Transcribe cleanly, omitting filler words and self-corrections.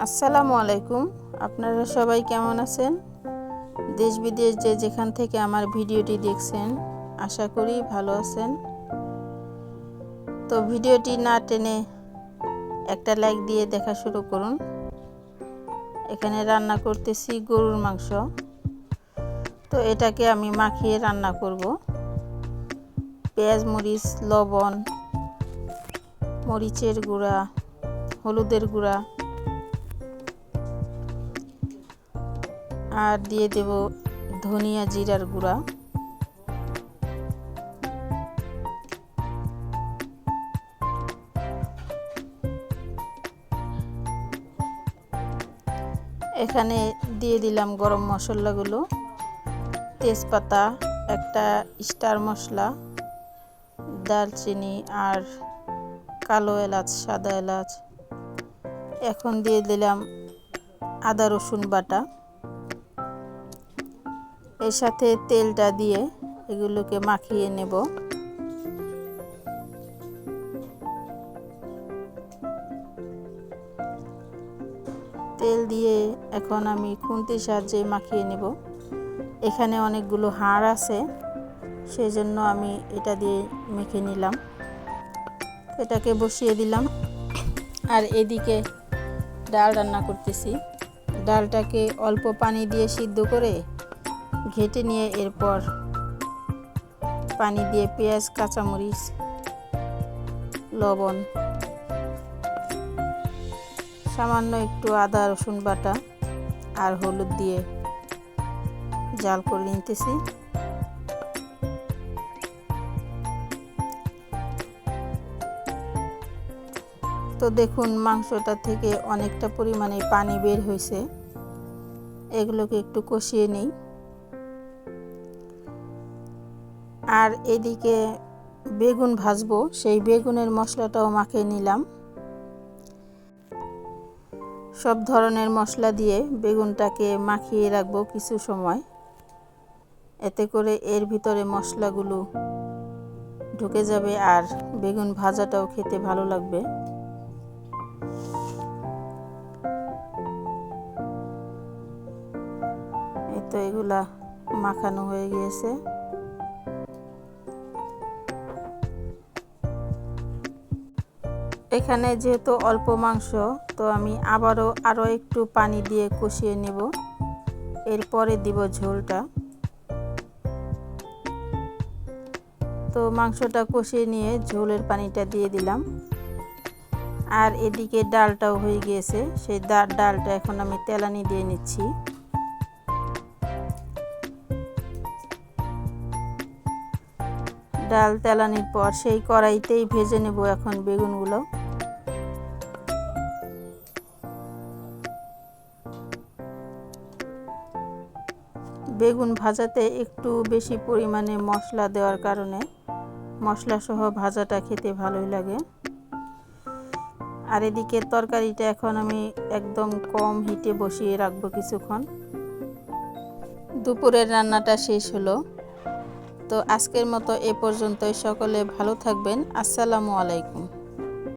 আসসালামু আলাইকুম। আপনারা সবাই কেমন আছেন? দেশ বিদেশ যে যেখান থেকে আমার ভিডিওটি দেখছেন, আশা করি ভালো আছেন। তো ভিডিওটি না টেনে একটা লাইক দিয়ে দেখা শুরু করুন। এখানে রান্না করতেছি গরুর মাংস। তো এটাকে আমি মাখিয়ে রান্না করব। পেঁয়াজ, মরিচ, লবণ, মরিচের গুঁড়া, হলুদের গুঁড়া আর দিয়ে দেব ধনিয়া জিরার গুঁড়া। এখানে দিয়ে দিলাম গরম মশলাগুলো, তেজপাতা, একটা স্টার মশলা, দারচিনি আর কালো এলাচ, সাদা এলাচ। এখন দিয়ে দিলাম আদা রসুন বাটা। এর সাথে তেলটা দিয়ে এগুলোকে মাখিয়ে নেব। তেল দিয়ে এখন আমি খুন্তির সাহায্যে মাখিয়ে নেব। এখানে অনেকগুলো হাড় আছে, সেজন্য আমি এটা দিয়ে মেখে নিলাম। এটাকে বসিয়ে দিলাম। আর এদিকে ডাল রান্না করতেছি। ডালটাকে অল্প পানি দিয়ে সিদ্ধ করে ঘেটে নিয়ে এরপর পানি দিয়ে পেঁয়াজ, কাঁচামরিচ, লবণ, সামান্য একটু আদা রসুন বাটা আর হলুদ দিয়ে জাল করে নিতেছি। তো দেখুন, মাংসটা থেকে অনেকটা পরিমাণে পানি বের হয়েছে। এগুলোকে একটু কষিয়ে নিই। আর এদিকে বেগুন ভাজবো, সেই বেগুনের মশলাটাও মাখিয়ে নিলাম। সব ধরনের মশলা দিয়ে বেগুনটাকে মাখিয়ে রাখবো কিছু সময়, এতে করে এর ভিতরে মশলাগুলো ঢুকে যাবে আর বেগুন ভাজাটাও খেতে ভালো লাগবে। এই তো এগুলা মাখানো হয়ে গিয়েছে। এখানে যেহেতু অল্প মাংস, তো আমি আরও একটু পানি দিয়ে কষিয়ে নেব। এরপরে দিব ঝোলটা। তো মাংসটা কষিয়ে নিয়ে ঝোলের পানিটা দিয়ে দিলাম। আর এদিকে ডালটাও হয়ে গিয়েছে, সেই ডালটা এখন আমি তেলানি দিয়ে নিচ্ছি। ডাল তেলানির পর সেই কড়াইতেই ভেজে নেব এখন বেগুনগুলো। বেগুন ভাজাতে একটু বেশি পরিমাণে মশলা দেওয়ার কারণে মশলা সহ ভাজাটা খেতে ভালোই লাগে। আর এদিকে তরকারিটা এখন আমি একদম কম হিটে বসিয়ে রাখবো কিছুক্ষণ। দুপুরের রান্নাটা শেষ হলো। তো আজকের মতো এ পর্যন্তই। সকলে ভালো থাকবেন। আসসালামু আলাইকুম।